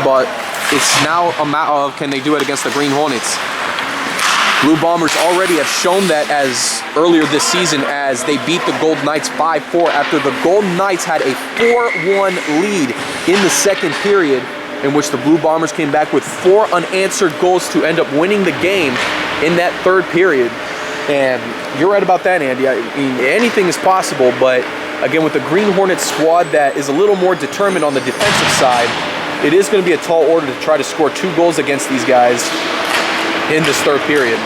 but it's now a matter of can they do it against the Green Hornets. Blue Bombers already have shown that as earlier this season as they beat the Gold Knights 5-4 after the Golden Knights had a 4-1 lead in the second period, in which the Blue Bombers came back with 4 unanswered goals to end up winning the game in that third period. And you're right about that, Andy. I mean, anything is possible, but again, with the Green Hornet squad that is a little more determined on the defensive side, it is going to be a tall order to try to score 2 goals against these guys in this third period.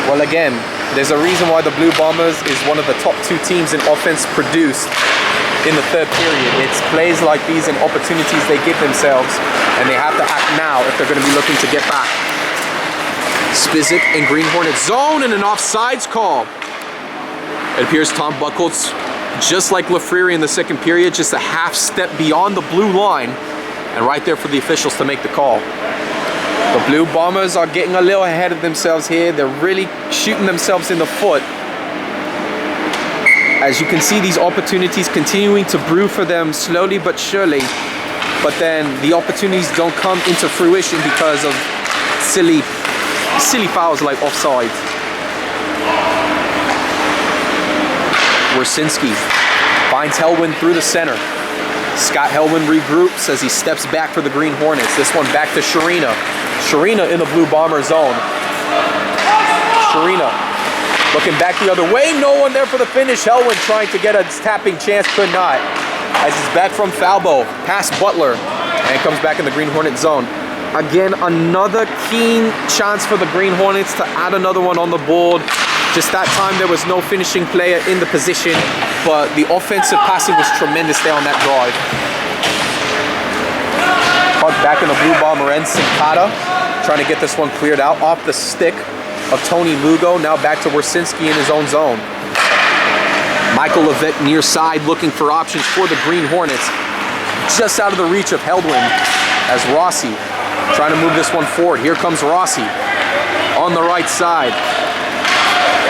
Well, again, there's a reason why the Blue Bombers is one of the top 2 teams in offense produced in the third period. It's plays like these and opportunities they give themselves, and they have to act now if they're going to be looking to get back. Spizzick in Green Hornet zone and an offsides call. It appears Tom Buchholz, just like Lafriri in the second period, just a half step beyond the blue line, and right there for the officials to make the call. The Blue Bombers are getting a little ahead of themselves here. They're really shooting themselves in the foot. As you can see, these opportunities continuing to brew for them slowly but surely, but then the opportunities don't come into fruition because of silly fouls like offside. Wersinski finds Helwin through the center. Scott Helwin regroups as he steps back for the Green Hornets. This one back to Sharina. Sharina in the Blue Bomber zone. Sharina looking back the other way. No one there for the finish. Helwin trying to get a tapping chance, could not. As he's back from Falbo, past Butler, and comes back in the Green Hornet zone. Again, another keen chance for the Green Hornets to add another one on the board. Just that time there was no finishing player in the position, but the offensive passing was tremendous there on that drive. Puck back in the Blue Bomber end. Sincata trying to get this one cleared out off the stick of Tony Lugo. Now back to Wersinski in his own zone. Michael Levesque near side looking for options for the Green Hornets. Just out of the reach of Heldwin as Rossi trying to move this one forward. Here comes Rossi on the right side.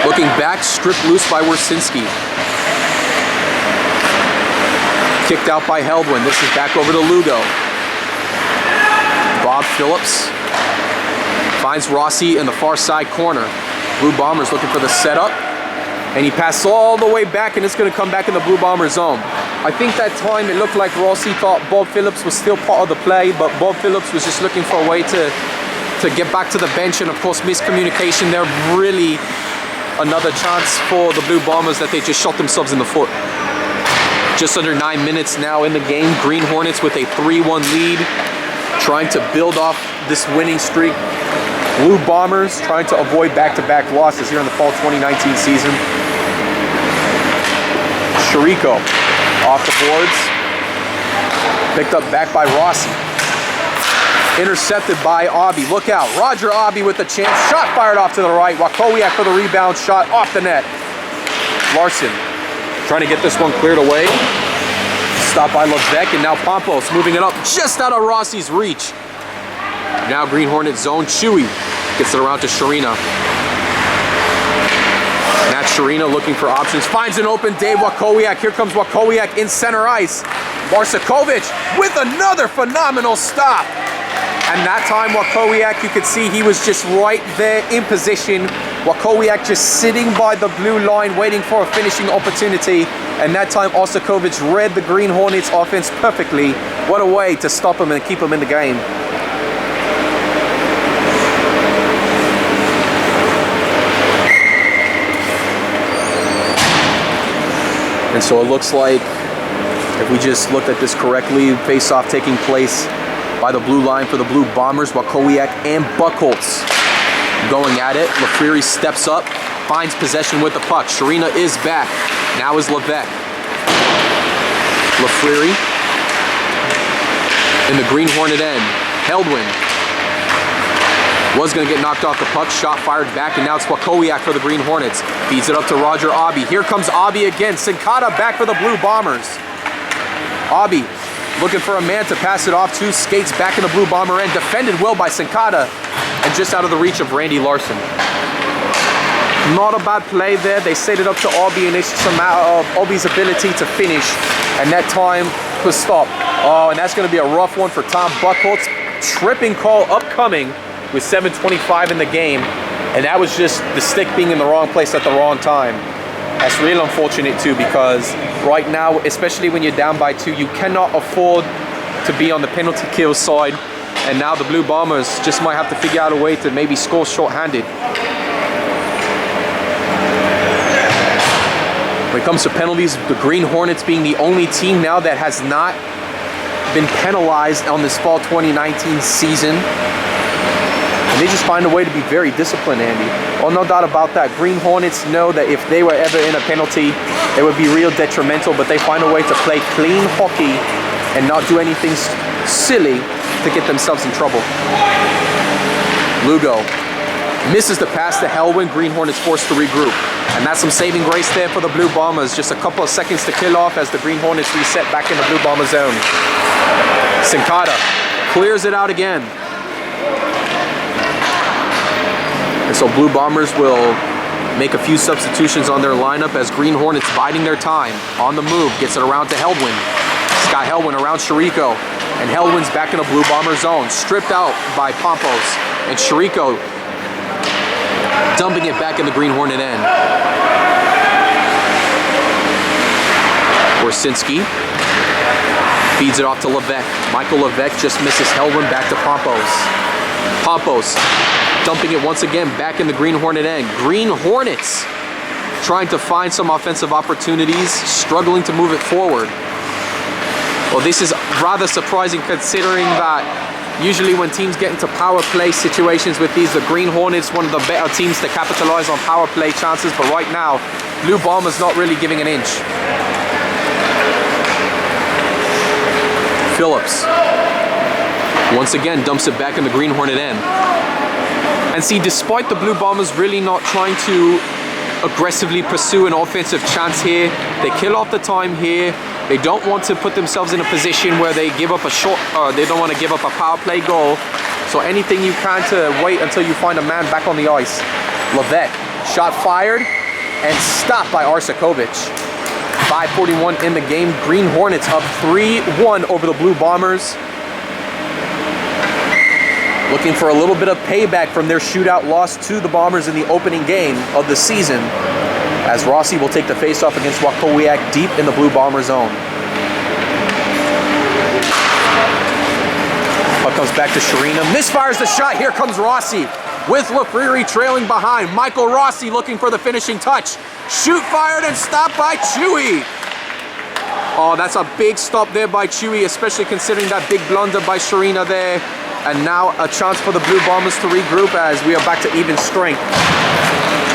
Looking back, stripped loose by Wersinski. Kicked out by Heldwin. This is back over to Lugo. Bob Phillips finds Rossi in the far side corner. Blue Bombers looking for the setup. And he passes all the way back, and it's going to come back in the Blue Bomber zone. I think that time it looked like Rossi thought Bob Phillips was still part of the play, but Bob Phillips was just looking for a way to get back to the bench, and of course miscommunication there. Really another chance for the Blue Bombers that they just shot themselves in the foot. Just under 9 minutes now in the game. Green Hornets with a 3-1 lead, trying to build off this winning streak. Blue Bombers trying to avoid back-to-back losses here in the fall 2019 season. Chirico off the boards. Picked up back by Rossi. Intercepted by Aubie. Look out. Roger Aubie with the chance. Shot fired off to the right. Wakowiak for the rebound. Shot off the net. Larson trying to get this one cleared away. Stopped by Levesque, and now Pompos moving it up just out of Rossi's reach. Now Green Hornet zone. Chewy gets it around to Sharina. Matt Sharina looking for options. Finds an open Dave Wakowiak. Here comes Wakowiak in center ice. Marsakovic with another phenomenal stop. And that time Wakowiak, you could see he was just right there in position. Wakowiak just sitting by the blue line waiting for a finishing opportunity. And that time Marsakovic read the Green Hornets offense perfectly. What a way to stop him and keep him in the game. And so it looks like, if we just looked at this correctly, face-off taking place by the blue line for the Blue Bombers. Wakowiak and Buchholz going at it. Lafriri steps up, finds possession with the puck. Sharina is back. Now is Levesque. Lafriri in the Green Hornet end. Heldwin was going to get knocked off the puck. Shot fired back, and now it's Wakowiak for the Green Hornets. Feeds it up to Roger Aubie. Here comes Aubie again. Sinkata back for the Blue Bombers. Aubie looking for a man to pass it off to. Skates back in the Blue Bomber end. Defended well by Sinkata, and just out of the reach of Randy Larson. Not a bad play there. They set it up to Aubie, and it's just a matter of Aubie's ability to finish, and that time was stopped. Oh, and that's going to be a rough one for Tom Buchholz. Tripping call upcoming with 7:25 in the game, and that was just the stick being in the wrong place at the wrong time. That's real unfortunate too, because right now, especially when you're down by 2, you cannot afford to be on the penalty kill side, and now the Blue Bombers just might have to figure out a way to maybe score short-handed. When it comes to penalties, the Green Hornets being the only team now that has not been penalized on this fall 2019 season. And they just find a way to be very disciplined, Andy. Well, no doubt about that. Green Hornets know that if they were ever in a penalty, it would be real detrimental, but they find a way to play clean hockey and not do anything silly to get themselves in trouble. Lugo misses the pass to Heldwin. Green Hornets forced to regroup. And that's some saving grace there for the Blue Bombers. Just a couple of seconds to kill off as the Green Hornets reset back in the Blue Bomber zone. Sinkata clears it out again. And so Blue Bombers will make a few substitutions on their lineup as Green Hornets biding their time. On the move, gets it around to Heldwin. Scott Heldwin around Chirico. And Heldwin's back in a Blue Bomber zone. Stripped out by Pompos. And Chirico dumping it back in the Green Hornet end. Warsinski feeds it off to Levesque. Michael Levesque just misses Heldwin back to Pompos. Pompos dumping it once again back in the Green Hornet end. Green Hornets trying to find some offensive opportunities, struggling to move it forward. Well, this is rather surprising considering that usually when teams get into power play situations with these, the Green Hornets, one of the better teams to capitalize on power play chances, but right now, Blue Bombers not really giving an inch. Phillips once again dumps it back in the Green Hornet end. And see, despite the Blue Bombers really not trying to aggressively pursue an offensive chance here, they kill off the time here. They don't want to put themselves in a position where they give up a short, they don't want to give up a power play goal. So anything you can to wait until you find a man back on the ice. Levesque, shot fired and stopped by Arsakovic. 5:41 in the game. Green Hornets up 3-1 over the Blue Bombers. Looking for a little bit of payback from their shootout loss to the Bombers in the opening game of the season, as Rossi will take the face-off against Wakowiak deep in the Blue Bomber zone. Puck comes back to Sharina. Misfires the shot. Here comes Rossi with Lafriri trailing behind. Michael Rossi looking for the finishing touch. Shoot fired and stopped by Chewy. Oh, that's a big stop there by Chewy, especially considering that big blunder by Sharina there. And now a chance for the Blue Bombers to regroup as we are back to even strength.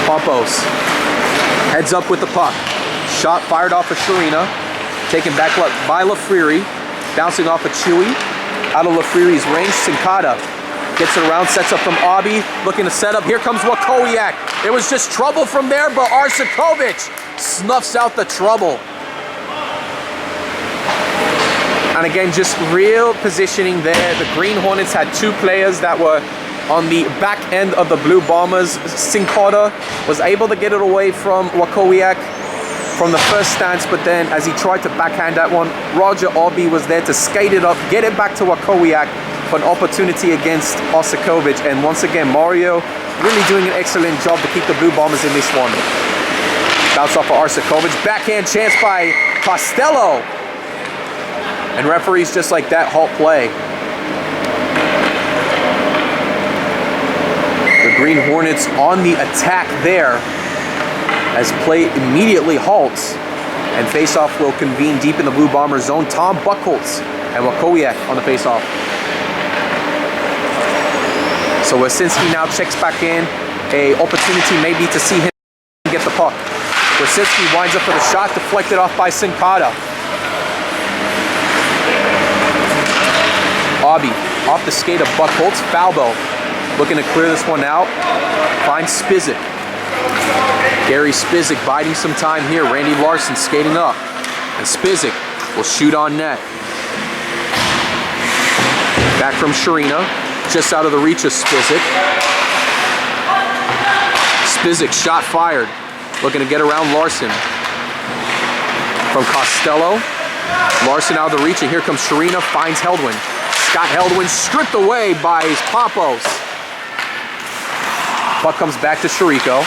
Pompos heads up with the puck. Shot fired off of Sharina. Taken back by Lafriri. Bouncing off of Chewy. Out of Lafriri's range, Sincata gets it around, sets up from Obi. Looking to set up. Here comes Wakowiak. It was just trouble from there, but Arsakovic snuffs out the trouble. And again, just real positioning there. The Green Hornets had two players that were on the back end of the Blue Bombers. Sincata was able to get it away from Wakowiak from the first stance, but then as he tried to backhand that one, Roger Obi was there to skate it up, get it back to Wakowiak for an opportunity against Arsakovic. And once again, Mario really doing an excellent job to keep the Blue Bombers in this one. Bounce off of Arsakovic. Backhand chance by Costello. And referees just like that halt play. The Green Hornets on the attack there as play immediately halts and faceoff will convene deep in the Blue Bomber zone. Tom Buchholz and Wakowiak on the faceoff. So Wasinski now checks back in. A opportunity maybe to see him get the puck. Wasinski winds up for the shot, deflected off by Sincata. Obi off the skate of Buchholz. Falbo looking to clear this one out. Finds Spizik. Gary Spizik biding some time here. Randy Larson skating up. And Spizik will shoot on net. Back from Sharina. Just out of the reach of Spizik. Spizik shot fired. Looking to get around Larson. From Costello. Larson out of the reach, and here comes Sharina. Finds Heldwin. Scott Heldwin stripped away by Pompos. Puck comes back to Shariko.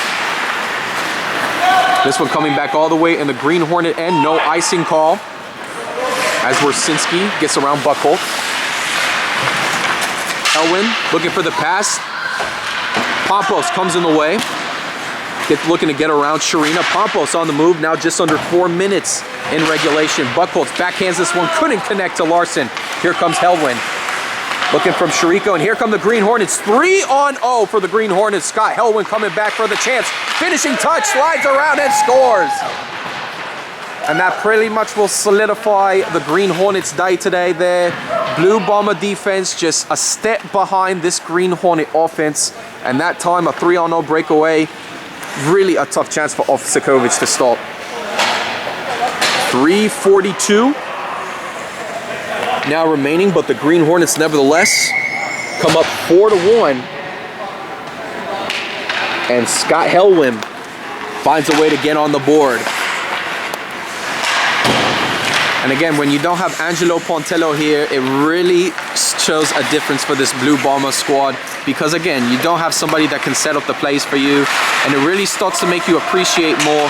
This one coming back all the way in the Green Hornet end. No icing call. As Wersinski gets around Buchholz. Elwin looking for the pass. Pompos comes in the way. Looking to get around Sharina. Pompos on the move now, just under 4 minutes in regulation. Buchholz backhands this one. Couldn't connect to Larson. Here comes Heldwin. Looking from Shariko, and here come the Green Hornets. 3-on-0 for the Green Hornets. Scott Heldwin coming back for the chance. Finishing touch, slides around and scores. And that pretty much will solidify the Green Hornets' day today there. Blue Bomber defense just a step behind this Green Hornet offense. And that time, a 3-on-0 breakaway. Really a tough chance for Arsakovic to stop. 3:42 now remaining, but the Green Hornets nevertheless come up 4-1. And Scott Heldwin finds a way to get on the board. And again, when you don't have Angelo Pontello here, it really shows a difference for this Blue Bomber squad, because again, you don't have somebody that can set up the plays for you, and it really starts to make you appreciate more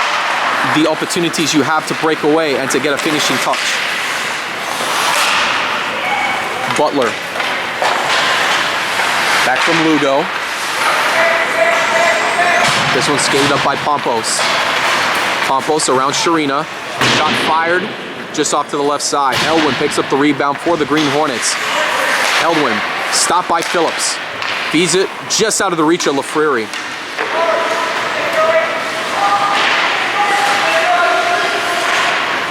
the opportunities you have to break away and to get a finishing touch. Butler. Back from Lugo. This one skated up by Pompos. Pompos around Sharina. Shot fired just off to the left side. Heldwin picks up the rebound for the Green Hornets. Heldwin stopped by Phillips. Feeds it just out of the reach of Lafriri.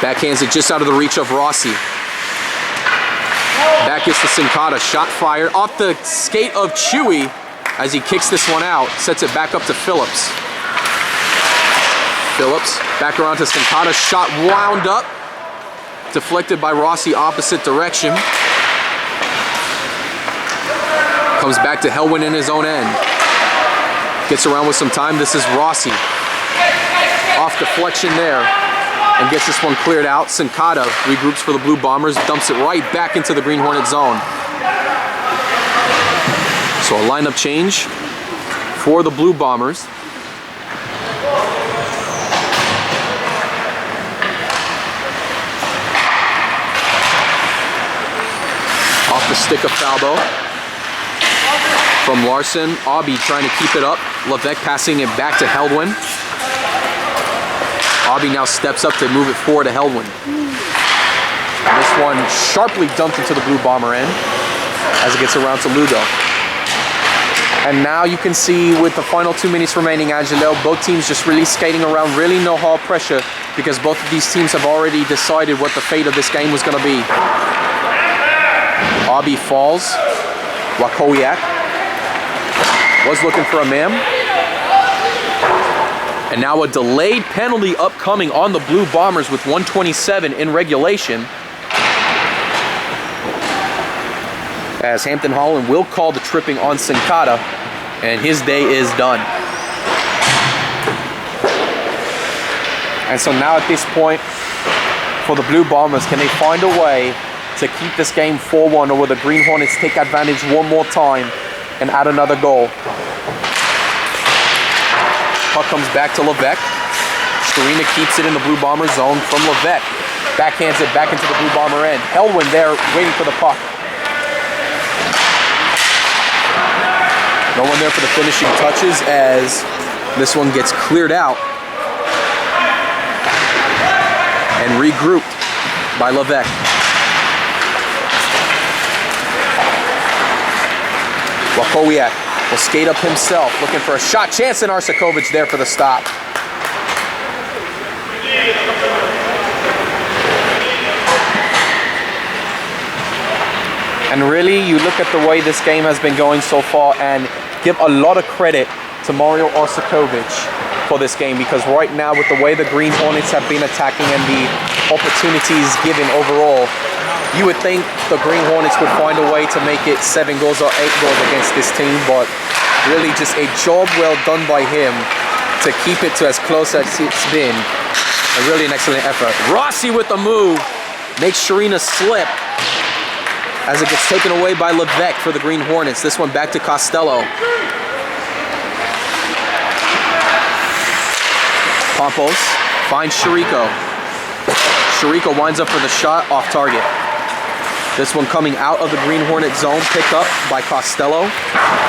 Backhands it just out of the reach of Rossi. Back gets to Sincata. Shot fired off the skate of Chewy as he kicks this one out. Sets it back up to Phillips. Phillips back around to Sincata. Shot wound up. Deflected by Rossi opposite direction. Comes back to Heldwin in his own end. Gets around with some time. This is Rossi. Off deflection there. And gets this one cleared out. Sincata regroups for the Blue Bombers. Dumps it right back into the Green Hornet zone. So a lineup change for the Blue Bombers. Off the stick of Falbo. From Larson, Obi trying to keep it up. Levesque passing it back to Heldwin. Obi now steps up to move it forward to Heldwin. This one sharply dumped into the blue bomber end as it gets around to Ludo. And now you can see with the final 2 minutes remaining, Angelo, both teams just really skating around, really no hard pressure, because both of these teams have already decided what the fate of this game was going to be. Abi falls. Wakowiak was looking for a man. And now a delayed penalty upcoming on the Blue Bombers with 1:27 in regulation. As Hampton Holland will call the tripping on Sincata, and his day is done. And so now at this point, for the Blue Bombers, can they find a way to keep this game 4-1, or will the Green Hornets take advantage one more time and add another goal? Puck comes back to Levesque. Starina keeps it in the Blue Bomber zone from Levesque. Backhands it back into the Blue Bomber end. Elwin there waiting for the puck. No one there for the finishing touches as this one gets cleared out and regrouped by Levesque. Wakowiak will skate up himself, looking for a shot chance, and Arsakovic there for the stop. And really, you look at the way this game has been going so far and give a lot of credit to Mario Arsakovic for this game, because right now with the way the Green Hornets have been attacking and the opportunities given overall, you would think the Green Hornets would find a way to make it 7 goals or 8 goals against this team, but really just a job well done by him to keep it to as close as it's been. Really an excellent effort. Rossi with the move makes Sharina slip as it gets taken away by Levesque for the Green Hornets. This one back to Costello. Pompos finds Shariko. Shariko winds up for the shot off target. This one coming out of the Green Hornet zone, picked up by Costello.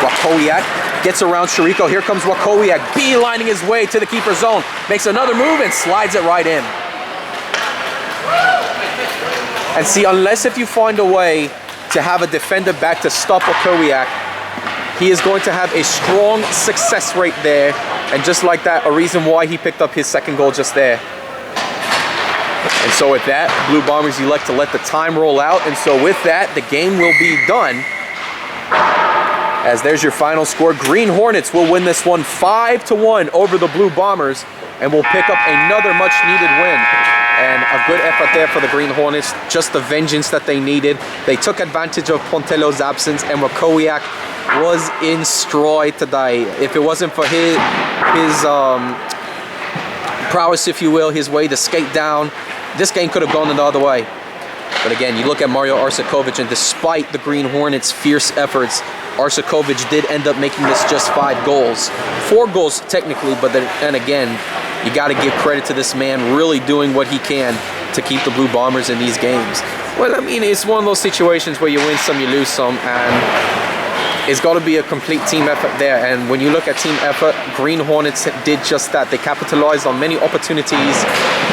Wakowiak gets around Shariko. Here comes Wakowiak, beelining his way to the keeper zone. Makes another move and slides it right in. And see, unless if you find a way to have a defender back to stop Wakowiak, he is going to have a strong success rate there. And just like that, a reason why he picked up his second goal just there. And so with that, Blue Bombers elect to let the time roll out. And so with that, the game will be done. As there's your final score. Green Hornets will win this one 5-1 over the Blue Bombers and will pick up another much needed win. And a good effort there for the Green Hornets. Just the vengeance that they needed. They took advantage of Pontelo's absence, and Wakowiak was in stride today. If it wasn't for his prowess, if you will, his way to skate down, this game could have gone the other way. But again, you look at Mario Arsakovic, and despite the Green Hornets' fierce efforts, Arsakovic did end up making this just 5 goals. 4 goals technically, but then again, you got to give credit to this man really doing what he can to keep the Blue Bombers in these games. Well, I mean, it's one of those situations where you win some, you lose some, and it's got to be a complete team effort there. And when you look at team effort, Green Hornets did just that. They capitalized on many opportunities.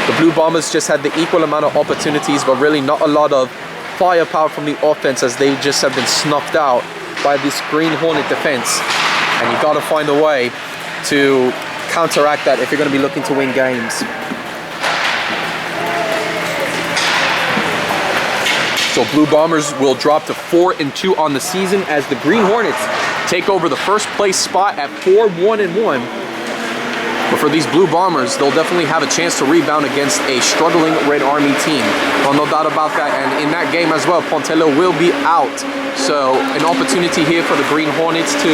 The Blue Bombers just had the equal amount of opportunities, but really not a lot of firepower from the offense, as they just have been snuffed out by this Green Hornet defense. And you got to find a way to counteract that if you're going to be looking to win games. So Blue Bombers will drop to 4-2 on the season as the Green Hornets take over the first place spot at 4-1-1. But for these Blue Bombers, they'll definitely have a chance to rebound against a struggling Red Army team. Well, no doubt about that. And in that game as well, Pontello will be out. So an opportunity here for the Green Hornets to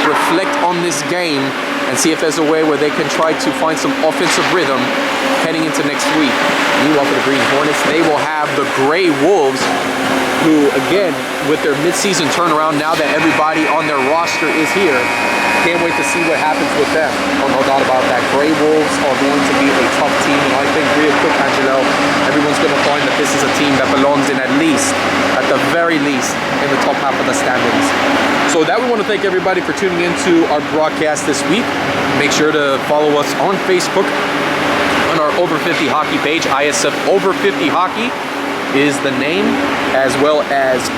reflect on this game and see if there's a way where they can try to find some offensive rhythm heading into next week. Meanwhile, for the Green Hornets, they will have the Gray Wolves, who, again, with their midseason turnaround, now that everybody on their roster is here, can't wait to see what happens with them. Oh, no doubt about that. Gray Wolves are going to be a tough team, and I think real quick, Angelo, everyone's going to find that this is a team that belongs in at the very least, in the top half of the standings. So with that, we want to thank everybody for tuning into our broadcast this week. Make sure to follow us on Facebook, on our Over 50 Hockey page, ISF Over 50 Hockey. is the name, as well as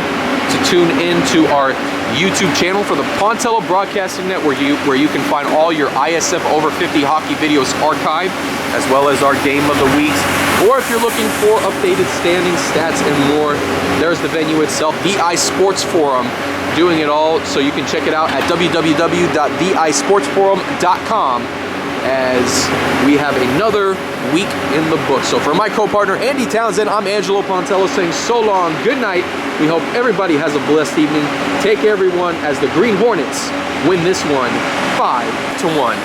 to tune into our YouTube channel for the Pontello Broadcasting Network, where you can find all your ISF over 50 hockey videos archived, as well as our game of the weeks. Or if you're looking for updated standings, stats, and more, there's the venue itself, the iSports Forum, doing it all. So you can check it out at www.theisportsforum.com, as we have another week in the book. So for my co-partner Andy Townsend, I'm Angelo Pontello saying so long, good night. We hope everybody has a blessed evening. Take care, everyone, as the Green Hornets win this one 5-1.